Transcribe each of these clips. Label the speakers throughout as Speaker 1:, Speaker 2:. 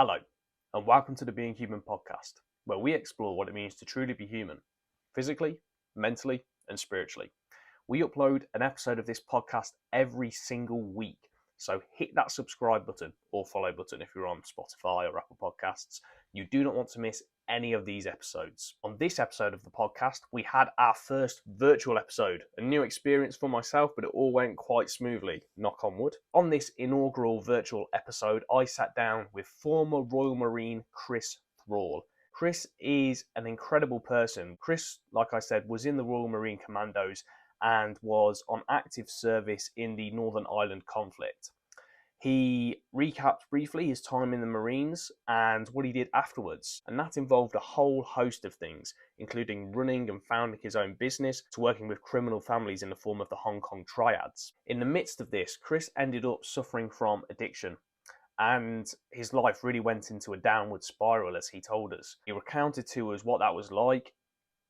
Speaker 1: Hello, and welcome to the Being Human podcast, where we explore what it means to truly be human, physically, mentally, and spiritually. We upload an episode of this podcast every single week, so hit that subscribe button or follow button if you're on Spotify or Apple Podcasts. You do not want to miss any of these episodes. On this episode of the podcast, we had our first virtual episode, a new experience for myself, but it all went quite smoothly, knock on wood. On this inaugural virtual episode, I sat down with former Royal Marine Chris Thrall. Chris is an incredible person. Chris, like I said, was in the Royal Marine Commandos and was on active service in the Northern Ireland conflict. He recapped briefly his time in the Marines and what he did afterwards, and that involved a whole host of things, including running and founding his own business to working with criminal families in the form of the Hong Kong Triads. In the midst of this, Chris ended up suffering from addiction, and his life really went into a downward spiral, as he told us. He recounted to us what that was like,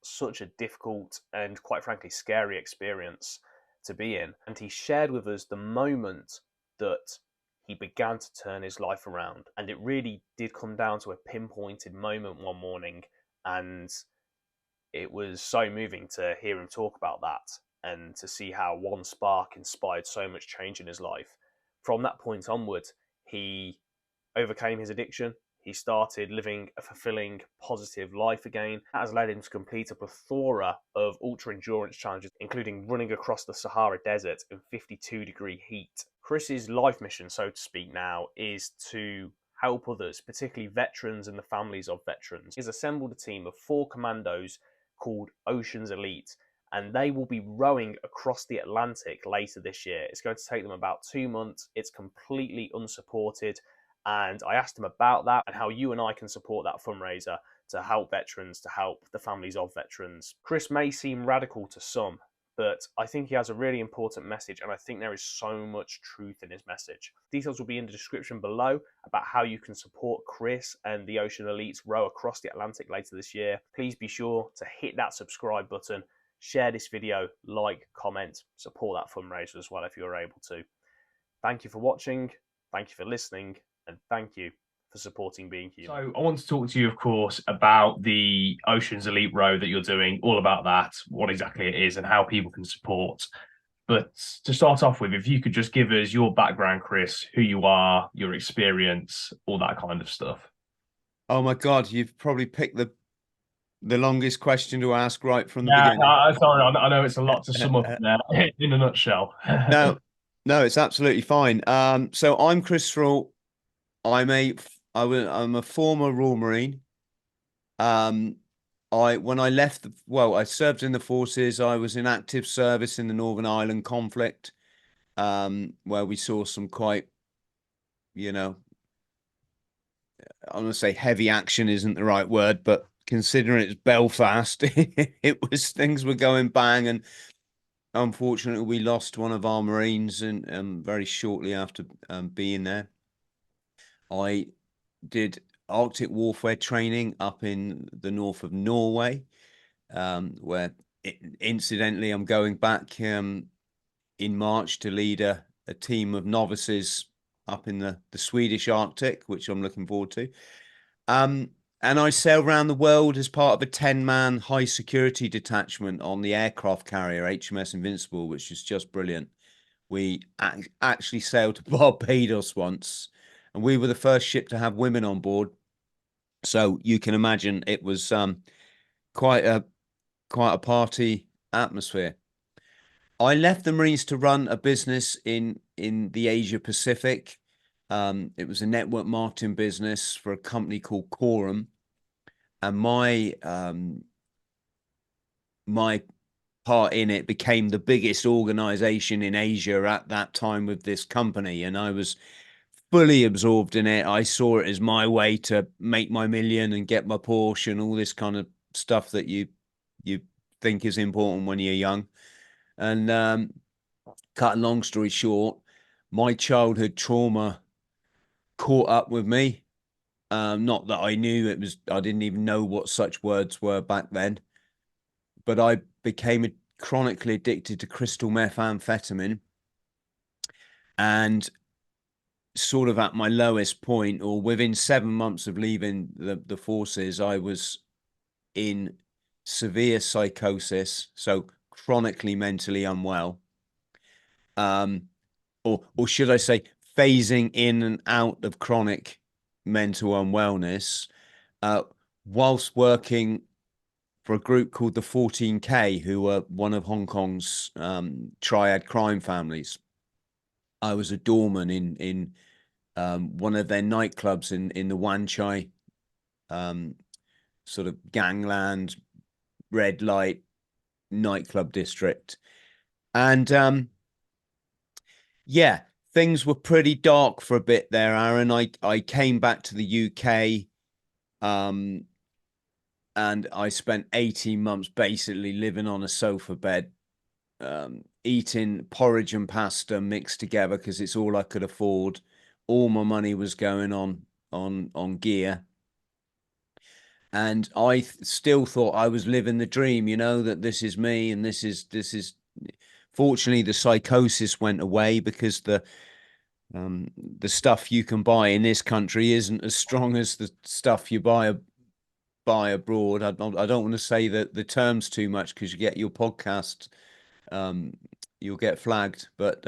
Speaker 1: such a difficult and quite frankly scary experience to be in, and he shared with us the moment that he began to turn his life around. And it really did come down to a pinpointed moment one morning, and it was so moving to hear him talk about that and to see how one spark inspired so much change in his life. From that point onward, he overcame his addiction. He started living a fulfilling, positive life again. That has led him to complete a plethora of ultra-endurance challenges, including running across the Sahara Desert in 52-degree heat. Chris's life mission, so to speak now, is to help others, particularly veterans and the families of veterans. He's assembled a team of 4 commandos called Ocean's Elite, and they will be rowing across the Atlantic later this year. It's going to take them about 2 months. It's completely unsupported. And I asked him about that and how you and I can support that fundraiser to help veterans, to help the families of veterans. Chris may seem radical to some, but I think he has a really important message, and I think there is so much truth in his message. Details will be in the description below about how you can support Chris and the Ocean Elites row across the Atlantic later this year. Please be sure to hit that subscribe button, share this video, like, comment, support that fundraiser as well if you're able to. Thank you for watching, thank you for listening, and thank you for supporting Being Human.
Speaker 2: So I want to talk to you, of course, about the Ocean's Elite Row that you're doing, all about that, what exactly it is and how people can support. But to start off with, if you could just give us your background, Chris, who you are, your experience, all that kind of stuff.
Speaker 3: Oh my God, you've probably picked the longest question to ask right from the beginning.
Speaker 2: Sorry, I know it's a lot to sum up there in a nutshell.
Speaker 3: No, it's absolutely fine. So I'm Chris Thrall. I'm a former Royal Marine. When I left, I served in the forces. I was in active service in the Northern Ireland conflict, where we saw some quite, I'm going to say heavy action isn't the right word, but considering it's Belfast, things were going bang, and unfortunately we lost one of our Marines and very shortly after being there. I did Arctic warfare training up in the north of Norway, where incidentally I'm going back in March to lead a team of novices up in the Swedish Arctic, which I'm looking forward to. And I sailed around the world as part of a 10-man high security detachment on the aircraft carrier HMS Invincible, which is just brilliant. We actually sailed to Barbados once, and we were the first ship to have women on board. So you can imagine it was quite a party atmosphere. I left the Marines to run a business in the Asia Pacific. It was a network marketing business for a company called Corum, and my part in it became the biggest organization in Asia at that time with this company, and I was fully absorbed in it. I saw it as my way to make my million and get my Porsche and all this kind of stuff that you think is important when you're young. And cut a long story short, my childhood trauma caught up with me. Not that I knew it was, I didn't even know what such words were back then, but I became chronically addicted to crystal methamphetamine. And sort of at my lowest point, or within 7 months of leaving the forces, I was in severe psychosis, so chronically mentally unwell. Or should I say, phasing in and out of chronic mental unwellness, whilst working for a group called the 14K, who were one of Hong Kong's triad crime families. I was a doorman in one of their nightclubs in the Wan Chai sort of gangland red light nightclub district. And yeah, things were pretty dark for a bit there, Aaron. I came back to the UK, and I spent 18 months basically living on a sofa bed, eating porridge and pasta mixed together because it's all I could afford. All my money was going on gear. And I still thought I was living the dream, that this is me, and this is fortunately the psychosis went away because the stuff you can buy in this country isn't as strong as the stuff you buy abroad. I don't want to say the terms too much because you get your podcast, you'll get flagged. But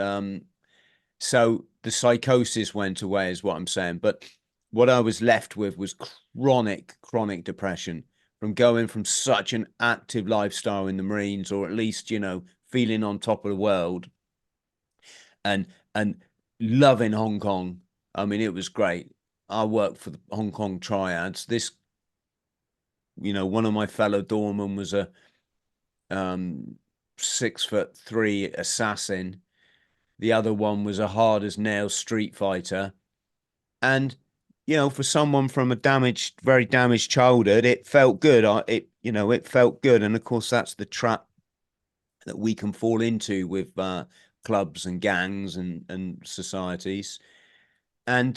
Speaker 3: so the psychosis went away is what I'm saying. But what I was left with was chronic depression from going from such an active lifestyle in the Marines, or at least, feeling on top of the world, and loving Hong Kong. I mean, it was great. I worked for the Hong Kong triads. This, one of my fellow doormen was a 6'3" assassin. The other one was a hard as nails street fighter. And, for someone from a very damaged childhood, it felt good. It felt good. And of course, that's the trap that we can fall into with clubs and gangs and societies. And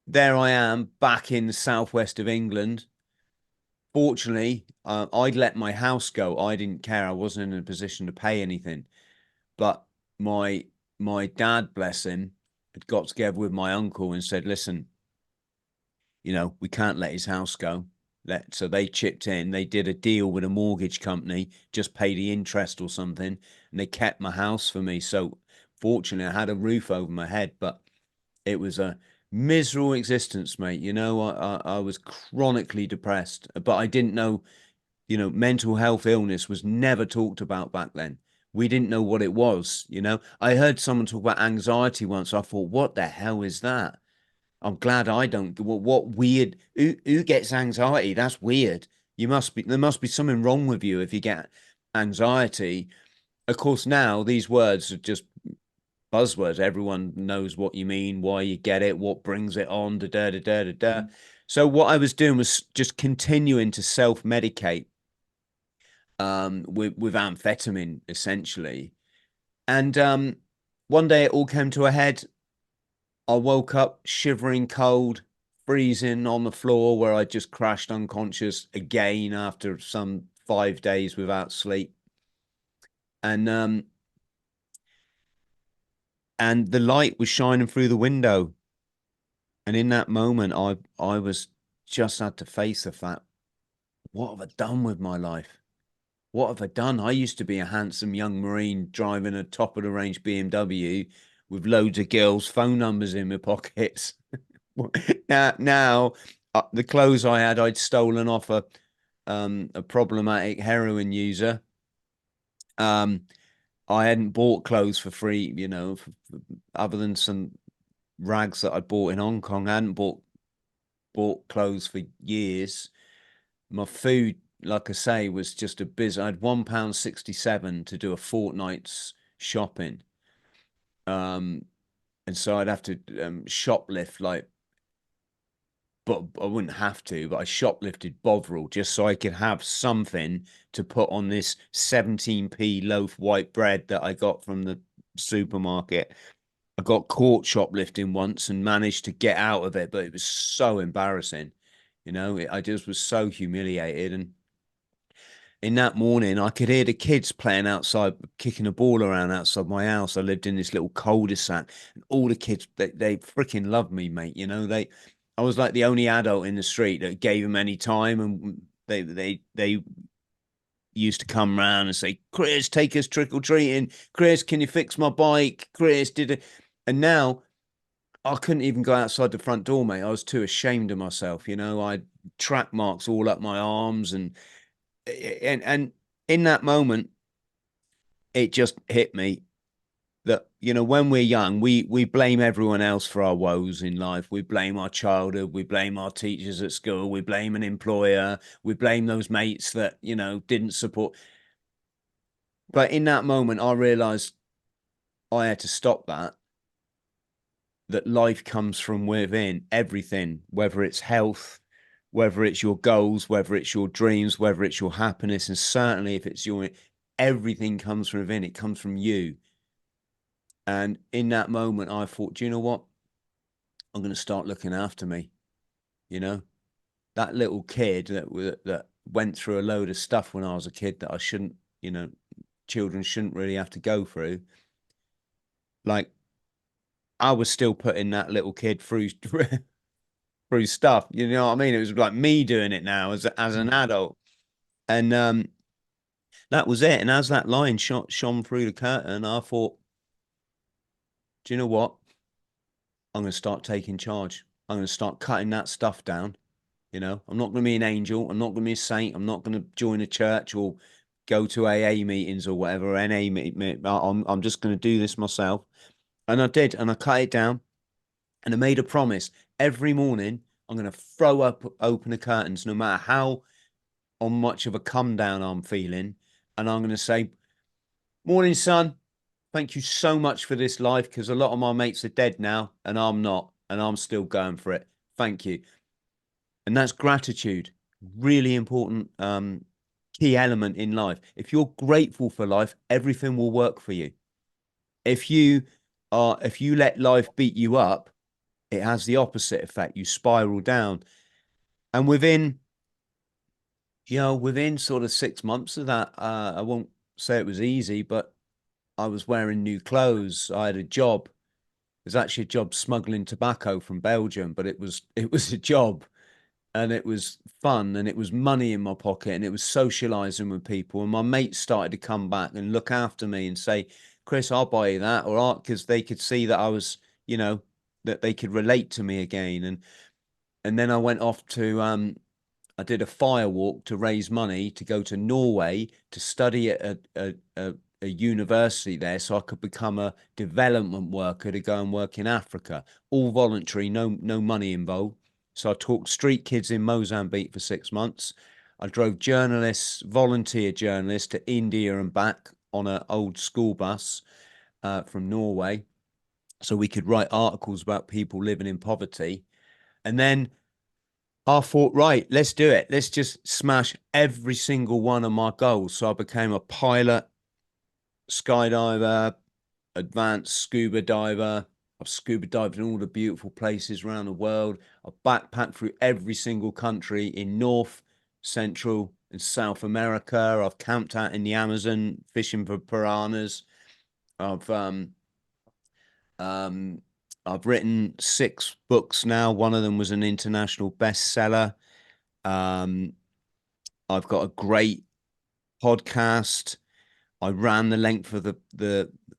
Speaker 3: there I am back in the southwest of England. Fortunately, I'd let my house go. I didn't care. I wasn't in a position to pay anything. But my dad, bless him, had got together with my uncle and said, listen, we can't let his house go. So they chipped in. They did a deal with a mortgage company, just pay the interest or something, and they kept my house for me. So fortunately, I had a roof over my head, but it was a miserable existence, mate. I was chronically depressed, but I didn't know, mental health illness was never talked about back then. We didn't know what it was. I heard someone talk about anxiety once. I thought, what the hell is that? I'm glad I don't. What weird? Who gets anxiety? That's weird. There must be something wrong with you if you get anxiety. Of course, now these words are just buzzwords. Everyone knows what you mean, why you get it, what brings it on, da da da da da da. So what I was doing was just continuing to self-medicate with amphetamine, essentially. And one day it all came to a head. I woke up shivering cold, freezing on the floor where I just crashed unconscious again after some 5 days without sleep. And the light was shining through the window. And in that moment, I was just had to face the fact, what have I done with my life? What have I done? I used to be a handsome young Marine driving a top of the range BMW with loads of girls' phone numbers in my pockets. Now, the clothes I had, I'd stolen off a problematic heroin user. I hadn't bought clothes for free, other than some rags that I bought in Hong Kong. I hadn't bought clothes for years. My food, like I say, was just I had £1.67 to do a fortnight's shopping. And so I'd have to shoplift, but I wouldn't have to, but I shoplifted Bovril just so I could have something to put on this 17p loaf white bread that I got from the supermarket. I got caught shoplifting once and managed to get out of it, but it was so embarrassing. I just was so humiliated. in that morning, I could hear the kids playing outside, kicking a ball around outside my house. I lived in this little cul-de-sac, and all the kids, they freaking loved me, mate. You know, I was like the only adult in the street that gave them any time, and they used to come round and say, "Chris, take us trick or treating. Chris, can you fix my bike? Chris, did it?" And now I couldn't even go outside the front door, mate. I was too ashamed of myself. You know, I had track marks all up my arms, and in that moment, it just hit me that, you know, when we're young, we blame everyone else for our woes in life. We blame our childhood, we blame our teachers at school, we blame an employer, we blame those mates that, you know, didn't support. But in that moment, I realized I had to stop that life comes from within, everything, whether it's health, whether it's your goals, whether it's your dreams, whether it's your happiness, and certainly if it's everything comes from within. It comes from you. And in that moment, I thought, do you know what? I'm going to start looking after me. You know, that little kid that went through a load of stuff when I was a kid that I shouldn't, you know, children shouldn't really have to go through. Like, I was still putting that little kid through through stuff. You know what I mean? It was like me doing it now as an adult, and that was it. And as that line shone through the curtain, I thought, do you know what? I'm going to start taking charge. I'm going to start cutting that stuff down. You know, I'm not going to be an angel. I'm not going to be a saint. I'm not going to join a church or go to AA meetings or whatever. NA meet. I'm just going to do this myself. And I did, and I cut it down. And I made a promise every morning. I'm going to throw open the curtains, no matter how on much of a come down I'm feeling. And I'm going to say, "Morning, son. Thank you so much for this life, because a lot of my mates are dead now and I'm not, and I'm still going for it. Thank you." And that's gratitude. Really important key element in life. If you're grateful for life, everything will work for you. If you let life beat you up, it has the opposite effect. You spiral down. And within sort of 6 months of that, I won't say it was easy, but I was wearing new clothes. I had a job. It was actually a job smuggling tobacco from Belgium, but it was a job, and it was fun, and it was money in my pocket, and it was socializing with people. And my mates started to come back and look after me and say, "Chris, I'll buy you that," or because they could see that I was, you know, that they could relate to me again. And then I went off to I did a fire walk to raise money to go to Norway to study at a university there, so I could become a development worker to go and work in Africa. All voluntary, no money involved. So I taught street kids in Mozambique for 6 months. I drove volunteer journalists to India and back on an old school bus from Norway, so we could write articles about people living in poverty. And then I thought, right, let's do it. Let's just smash every single one of my goals. So I became a pilot, skydiver, advanced scuba diver. I've scuba dived in all the beautiful places around the world. I've backpacked through every single country in North, Central, and South America. I've camped out in the Amazon fishing for piranhas. I've written 6 books now. One of them was an international bestseller. I've got a great podcast. I ran the length of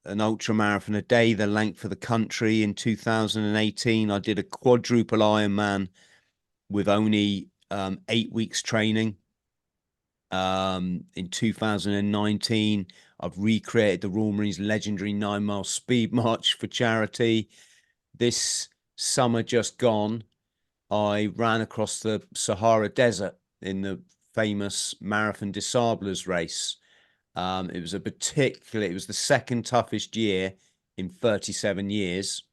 Speaker 3: an ultra marathon a day, the length of the country in 2018. I did a quadruple Ironman with only 8 weeks training. In 2019, I've recreated the Royal Marines legendary 9-mile speed march for charity. This summer just gone, I ran across the Sahara Desert in the famous Marathon Des Sables race. It was the second toughest year in 37 years,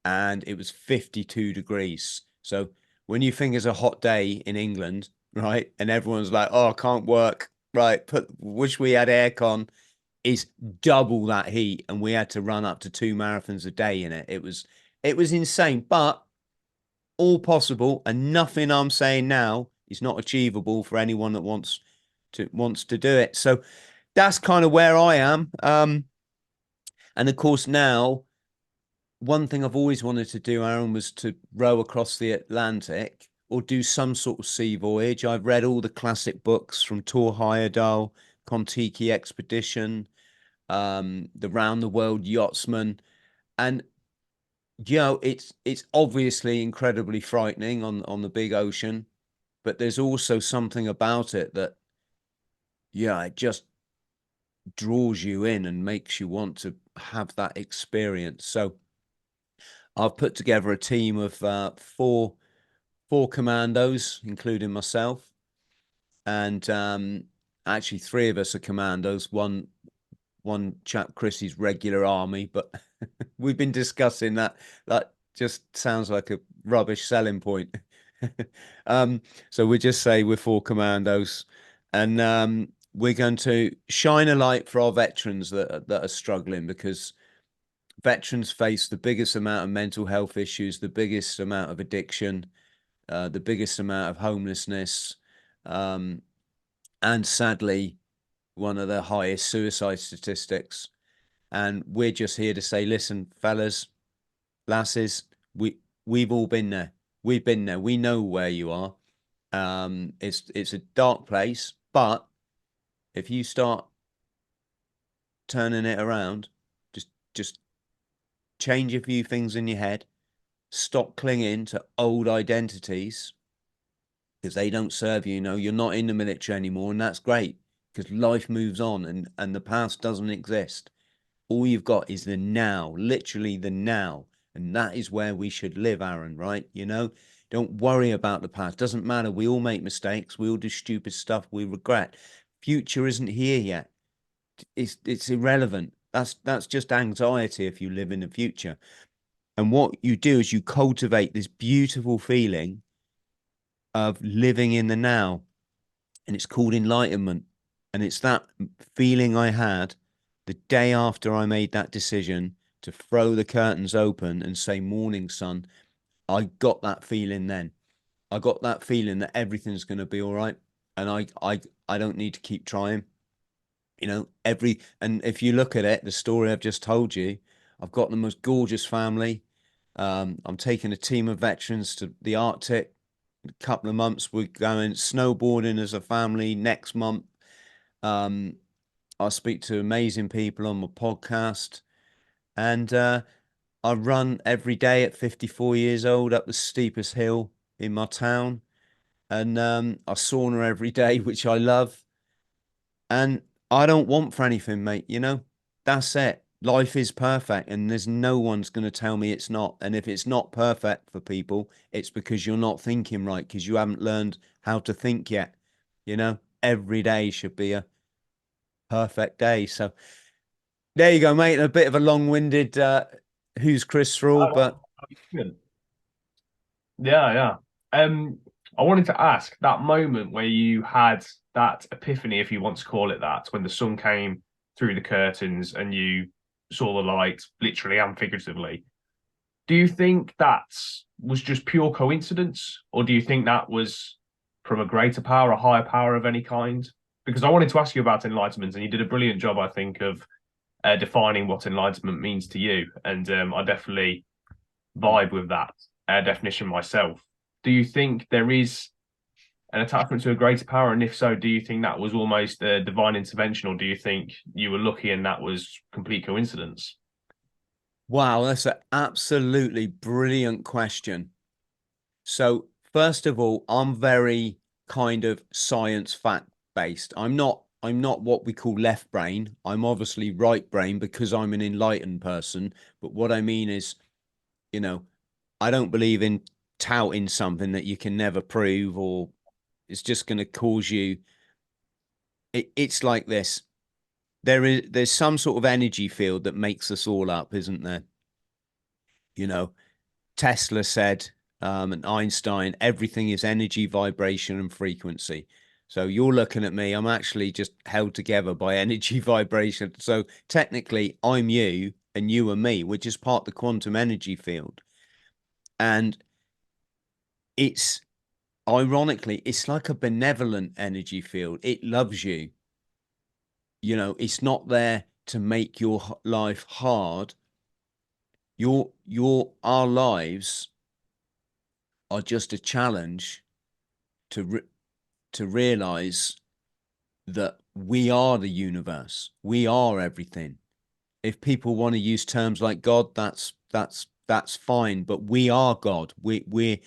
Speaker 3: and it was 52 degrees. So when you think it's a hot day in England, right, and everyone's like, "Oh, I can't work," right, wish we had aircon, is double that heat, and we had to run up to 2 marathons a day in it. It was insane, but all possible, and nothing I'm saying now is not achievable for anyone that wants to do it. So that's kind of where I am. And of course now, one thing I've always wanted to do, Aaron, was to row across the Atlantic or do some sort of sea voyage. I've read all the classic books from Tor Heyerdahl, Kon-Tiki Expedition, the Round the World Yachtsman, and it's obviously incredibly frightening on the big ocean, but there's also something about it that, it just draws you in and makes you want to have that experience. So I've put together a team of four commandos, including myself, and actually three of us are commandos. One chap, Chris, is regular army, but we've been discussing that. That just sounds like a rubbish selling point. So we just say we're four commandos, and we're going to shine a light for our veterans that are struggling, because veterans face the biggest amount of mental health issues, the biggest amount of addiction, the biggest amount of homelessness, and sadly, one of the highest suicide statistics. And we're just here to say, listen, fellas, lasses, we've all been there. We've been there. We know where you are. It's a dark place, but if you start turning it around, just change a few things in your head, stop clinging to old identities, because they don't serve you. You're not in the military anymore, and that's great, because life moves on, and the past doesn't exist. All you've got is the now, literally the now. And that is where we should live, Aaron, right? Don't worry about the past. Doesn't matter. We all make mistakes. We all do stupid stuff we regret. Future isn't here yet. It's irrelevant. That's just anxiety if you live in the future. And what you do is you cultivate this beautiful feeling of living in the now. And it's called enlightenment. And it's that feeling I had the day after I made that decision to throw the curtains open and say, morning, son. I got that feeling then. I got that feeling that everything's going to be all right. And I don't need to keep trying. And if you look at it, the story I've just told you, I've got the most gorgeous family. I'm taking a team of veterans to the Arctic. In a couple of months, we're going snowboarding as a family. Next month, I speak to amazing people on my podcast, and I run every day at 54 years old up the steepest hill in my town, and I sauna every day, which I love. And I don't want for anything, mate. That's it. Life is perfect, and there's no one's going to tell me it's not. And if it's not perfect for people, it's because you're not thinking right, because you haven't learned how to think yet. Every day should be a perfect day. So there you go, mate. A bit of a long-winded who's Chris Thrall, but
Speaker 2: Good. Yeah. I wanted to ask, that moment where you had that epiphany, if you want to call it that, when the sun came through the curtains and you saw the light, literally and figuratively. Do you think that was just pure coincidence, or do you think that was from a greater power, a higher power of any kind? Because I wanted to ask you about enlightenment, and you did a brilliant job, I think, of defining what enlightenment means to you. And I definitely vibe with that definition myself. Do you think there is an attachment to a greater power? And if so, do you think that was almost a divine intervention, or do you think you were lucky and that was complete coincidence?
Speaker 3: wow, that's an absolutely brilliant question. So, first of all, I'm very kind of science fact based. I'm not what we call left brain. I'm obviously right brain because I'm an enlightened person. But what I mean is, I don't believe in touting something that you can never prove, or it's just going to cause you. It's like this. There's some sort of energy field that makes us all up, isn't there? Tesla said, and Einstein, everything is energy, vibration, and frequency. So you're looking at me, I'm actually just held together by energy, vibration. So technically, I'm you and you are me. We're just part of the quantum energy field. And it's ironically, it's like a benevolent energy field. It loves you. You know, it's not there to make your life hard. Our lives are just a challenge to realize that we are the universe. We are everything. If people want to use terms like God, that's fine. But we are God. We're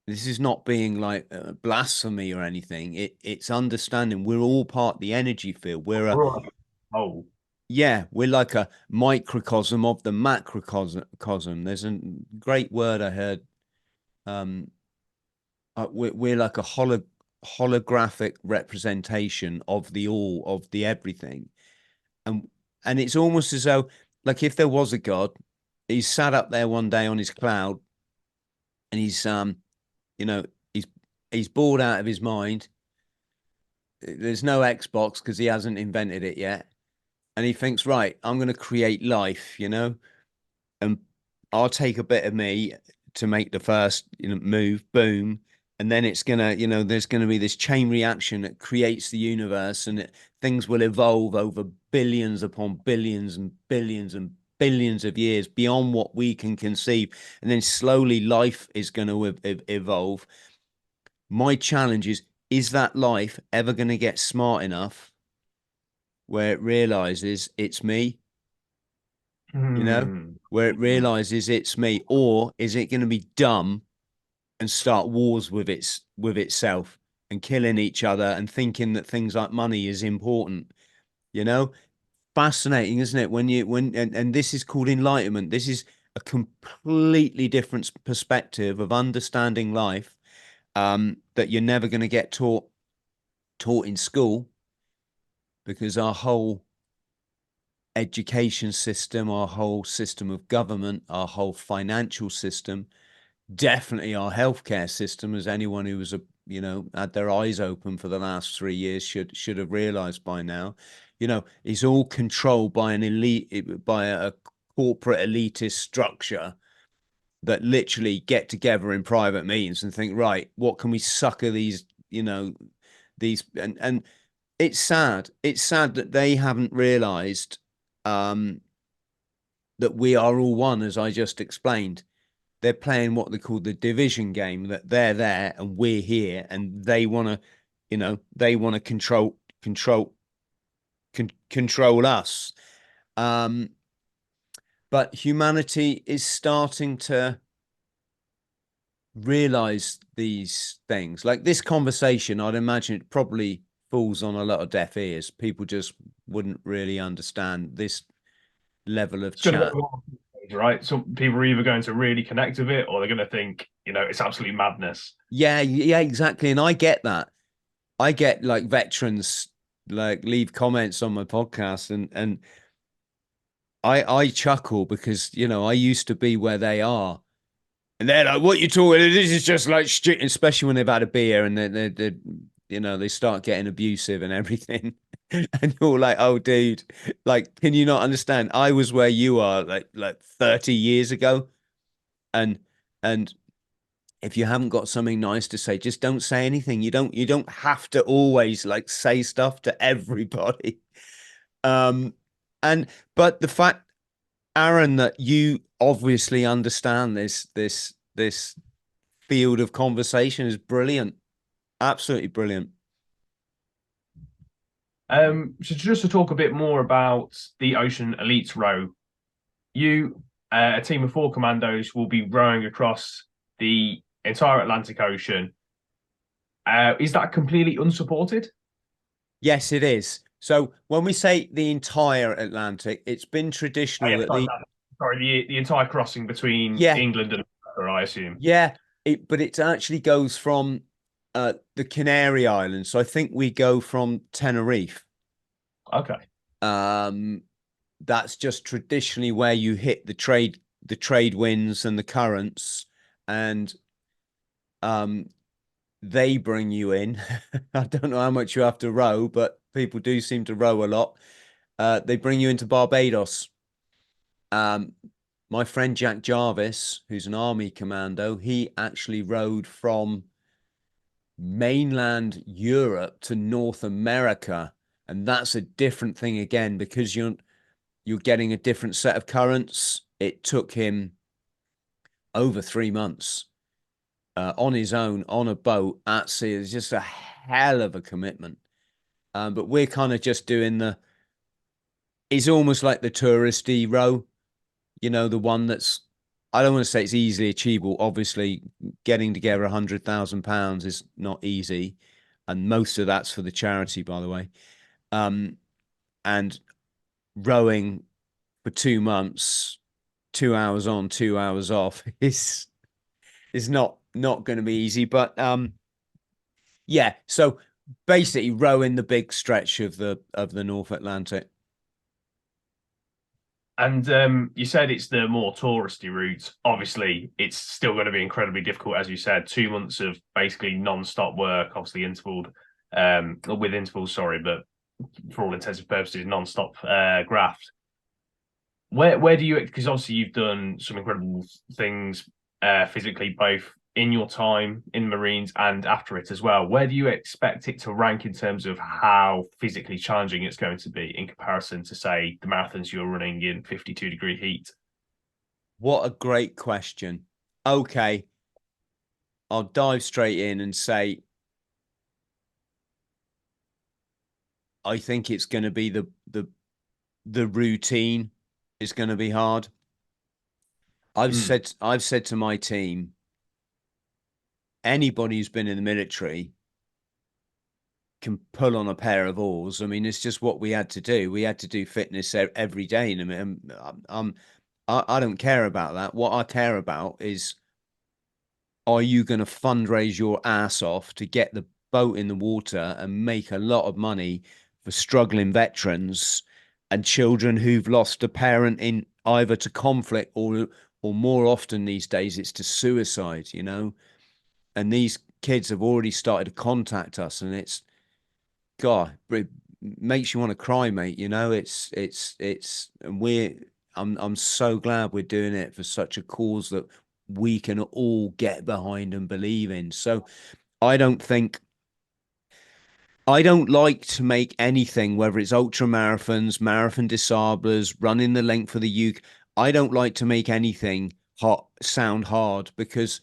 Speaker 3: this is not being like blasphemy or anything. It's understanding we're all part of the energy field.
Speaker 2: Oh,
Speaker 3: Yeah, we're like a microcosm of the macrocosm. There's a great word I heard. We're like a holographic representation of the all, of the everything. And it's almost as though, like, if there was a God, he's sat up there one day on his cloud, and he's you know, he's bored out of his mind. There's no Xbox because he hasn't invented it yet. And he thinks, right, I'm going to create life, and I'll take a bit of me to make the first, move, boom. And then it's going to, there's going to be this chain reaction that creates the universe, and things will evolve over billions upon billions and billions and billions of years beyond what we can conceive. And then slowly life is going to evolve. My challenge is that life ever going to get smart enough where it realizes it's me, where it realizes it's me, or is it going to be dumb and start wars with itself and killing each other and thinking that things like money is important? Fascinating, isn't it? And this is called enlightenment. This is a completely different perspective of understanding life, that you're never going to get taught in school, because our whole education system, our whole system of government, our whole financial system, definitely our healthcare system, as anyone who was had their eyes open for the last 3 years should have realized by now, is all controlled by a corporate elitist structure that literally get together in private meetings and think, right, what can we sucker these, and it's sad. It's sad that they haven't realized that we are all one, as I just explained. They're playing what they call the division game, that they're there and we're here, and they want to control us. But humanity is starting to realize these things. Like this conversation, I'd imagine it probably falls on a lot of deaf ears. People just wouldn't really understand this level of chat.
Speaker 2: Right? Some people are either going to really connect with it, or they're going to think, it's absolutely madness.
Speaker 3: Yeah, exactly. And I get that. I get like veterans like leave comments on my podcast, and I chuckle because I used to be where they are, and they're like, "What you talking? This is just like shit." Especially when they've had a beer and they start getting abusive and everything, and you're like, "Oh, dude, like, can you not understand? I was where you are like 30 years ago, and if you haven't got something nice to say, just don't say anything. You don't have to always like say stuff to everybody." But the fact, Aaron, that you obviously understand this field of conversation is brilliant. Absolutely brilliant.
Speaker 2: So just to talk a bit more about the Ocean Elites row, you, a team of 4 commandos, will be rowing across the entire Atlantic Ocean. Is that completely unsupported?
Speaker 3: Yes, it is. So when we say the entire Atlantic, it's been traditional that
Speaker 2: the entire crossing between England and America, I assume.
Speaker 3: Yeah, but it actually goes from the Canary Islands. So I think we go from Tenerife.
Speaker 2: Okay.
Speaker 3: That's just traditionally where you hit the trade winds and the currents, and they bring you in. I don't know how much you have to row, but people do seem to row a lot. They bring you into Barbados. My friend Jack Jarvis, who's an army commando, he actually rowed from mainland Europe to North America, and that's a different thing again, because you're getting a different set of currents. It took him over 3 months on his own on a boat at sea. It's just a hell of a commitment. But we're kind of just doing it's almost like the touristy row, the one that's, I don't want to say it's easily achievable. Obviously, getting together £100,000 is not easy. And most of that's for the charity, by the way. And rowing for 2 months, 2 hours on, 2 hours off is not going to be easy. But yeah, so basically rowing the big stretch of the North Atlantic.
Speaker 2: And you said it's the more touristy route. Obviously, it's still going to be incredibly difficult, as you said. 2 months of basically non-stop work, obviously intervaled, with intervals, sorry, but for all intents and purposes, non-stop graft. Where do you? Because obviously you've done some incredible things physically, both in your time in Marines and after it as well. Where do you expect it to rank in terms of how physically challenging it's going to be in comparison to, say, the marathons you're running in 52-degree heat?
Speaker 3: What a great question. Okay, I'll dive straight in and say, I think it's going to be the routine is going to be hard. I've said to my team, anybody who's been in the military can pull on a pair of oars. I mean, it's just what we had to do. We had to do fitness every day. And I don't care about that. What I care about is, are you going to fundraise your ass off to get the boat in the water and make a lot of money for struggling veterans and children who've lost a parent in either to conflict or more often these days it's to suicide, and these kids have already started to contact us, and it's, God, it makes you want to cry, mate. And I'm so glad we're doing it for such a cause that we can all get behind and believe in. So I don't like to make anything, whether it's ultra marathons, Marathon Des Sables, running the length for the UK. I don't like to make anything sound hard, because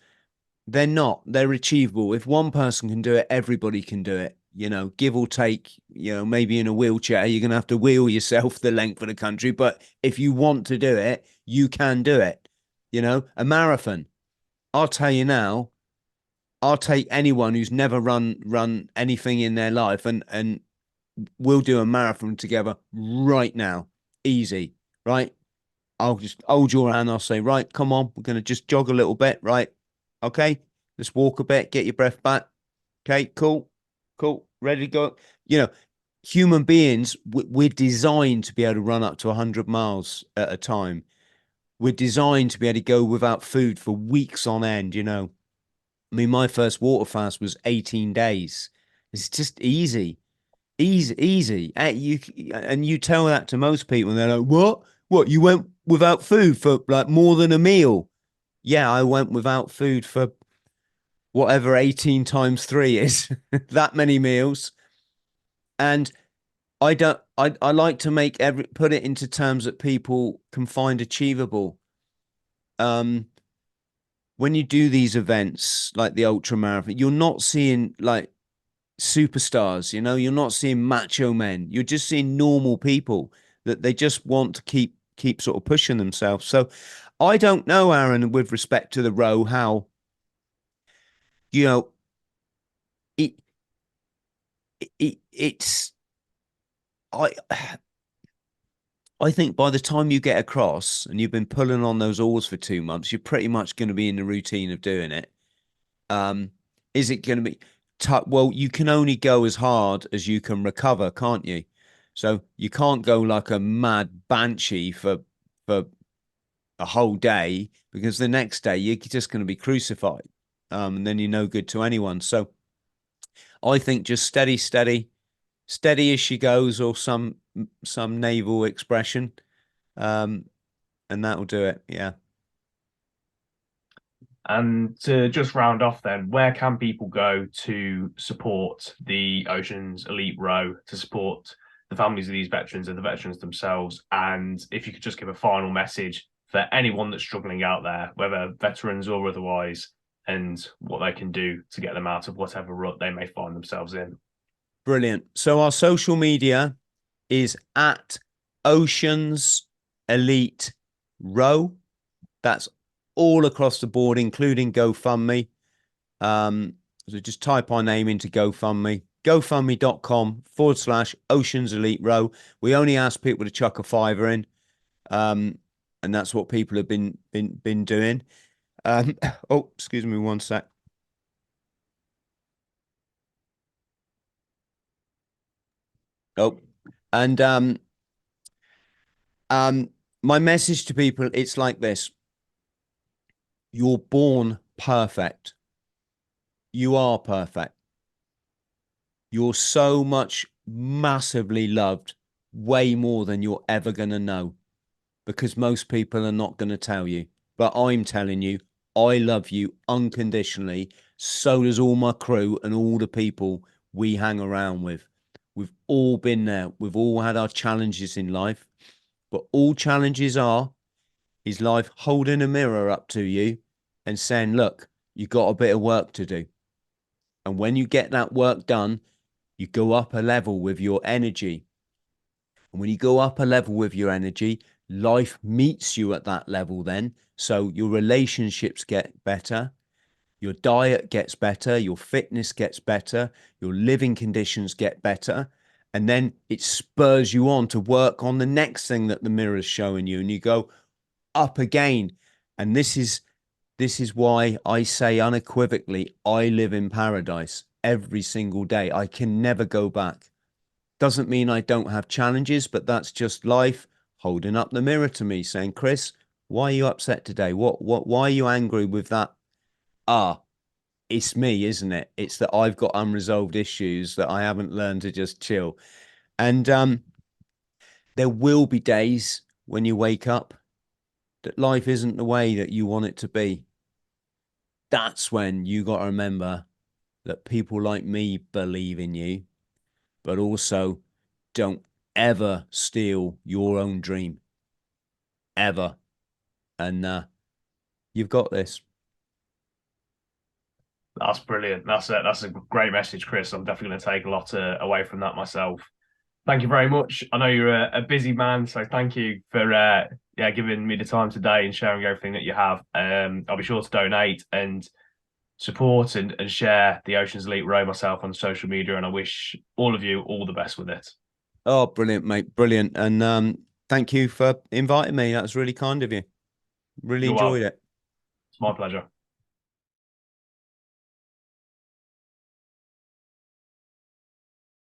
Speaker 3: they're achievable. If one person can do it, everybody can do it, give or take. Maybe in a wheelchair, you're going to have to wheel yourself the length of the country. But if you want to do it, you can do it. A marathon, I'll tell you now, I'll take anyone who's never run anything in their life, and we'll do a marathon together right now. Easy, right? I'll just hold your hand. I'll say, right, come on, we're going to just jog a little bit, right? Okay, let's walk a bit, get your breath back. Okay, cool, ready to go. Human beings, we're designed to be able to run up to 100 miles at a time. We're designed to be able to go without food for weeks on end, I mean, my first water fast was 18 days. It's just easy. You tell that to most people, and they're like, "What? What? You went without food for like more than a meal?" Yeah, I went without food for whatever 18 times 3 is, that many meals. And I don't. I like to put it into terms that people can find achievable. When you do these events like the ultra marathon, you're not seeing like superstars, you're not seeing macho men. You're just seeing normal people that they just want to keep sort of pushing themselves. So I don't know, Aaron, with respect to the row, how, it, it's, I I think by the time you get across and you've been pulling on those oars for 2 months, you're pretty much going to be in the routine of doing it. Is it going to be tough? Well, you can only go as hard as you can recover, can't you? So you can't go like a mad banshee for a whole day, because the next day you're just going to be crucified, and then you're no good to anyone. So I think just steady as she goes, or some naval expression, and that'll do it. Yeah.
Speaker 2: And to just round off then, where can people go to support the Oceans Elite Row, to support the families of these veterans and the veterans themselves? And if you could just give a final message for anyone that's struggling out there, whether veterans or otherwise, and what they can do to get them out of whatever rut they may find themselves in.
Speaker 3: Brilliant. So our social media is at Oceans Elite Row. That's all across the board, including GoFundMe. So just type our name into GoFundMe, gofundme.com/Oceans Elite Row. We only ask people to chuck a $5 in. And that's what people have been doing. Oh, excuse me one sec. Oh, and my message to people, it's like this. You're born perfect. You are perfect. You're so much massively loved, way more than you're ever going to know, because most people are not going to tell you. But I'm telling you, I love you unconditionally. So does all my crew and all the people we hang around with. We've all been there. We've all had our challenges in life. But all challenges is life holding a mirror up to you and saying, look, you've got a bit of work to do. And when you get that work done, you go up a level with your energy. And when you go up a level with your energy, life meets you at that level then. So your relationships get better, your diet gets better, your fitness gets better, your living conditions get better. And then it spurs you on to work on the next thing that the mirror's showing you. And you go up again. And this is why I say unequivocally, I live in paradise every single day. I can never go back. Doesn't mean I don't have challenges, but that's just life holding up the mirror to me saying, Chris, why are you upset today? Why are you angry with that? It's me, isn't it? It's that I've got unresolved issues that I haven't learned to just chill. And there will be days when you wake up that life isn't the way that you want it to be. That's when you got to remember that people like me believe in you, but also don't ever steal your own dream. Ever. And you've got this.
Speaker 2: That's brilliant. That's a great message, Chris. I'm definitely going to take a lot away from that myself. Thank you very much. I know you're a busy man, so thank you for giving me the time today and sharing everything that you have. I'll be sure to donate and support and share the Oceans Elite Row myself on social media, and I wish all of you all the best with it.
Speaker 3: Oh, brilliant, mate. Brilliant. And thank you for inviting me. That was really kind of you. Really enjoyed it.
Speaker 2: It's my pleasure.